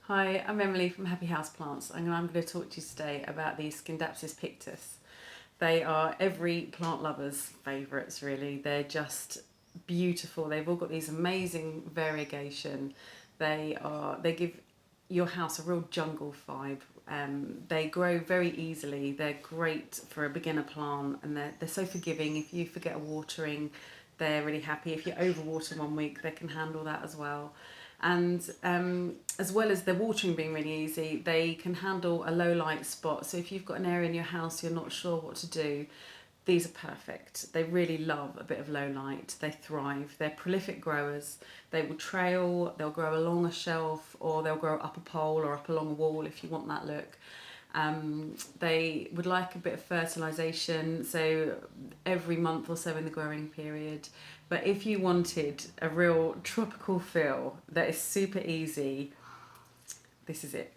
Hi, I'm Emily from Happy Houseplants, and I'm going to talk to you today about the Scindapsus Pictus. They are every plant lover's favourites, really. They're just beautiful. They've all got these amazing variegation. They give your house a real jungle vibe. They grow very easily. They're great for a beginner plant, and they're so forgiving. If you forget a watering, they're really happy. If you overwater 1 week, they can handle that as well. And as well as the watering being really easy, they can handle a low light spot. So if you've got an area in your house you're not sure what to do, these are perfect. They really love a bit of low light. They thrive. They're prolific growers. They will trail, they'll grow along a shelf, or they'll grow up a pole or up along a wall if you want that look. They would like a bit of fertilisation, so every month or so in the growing period. But if you wanted a real tropical feel that is super easy, this is it.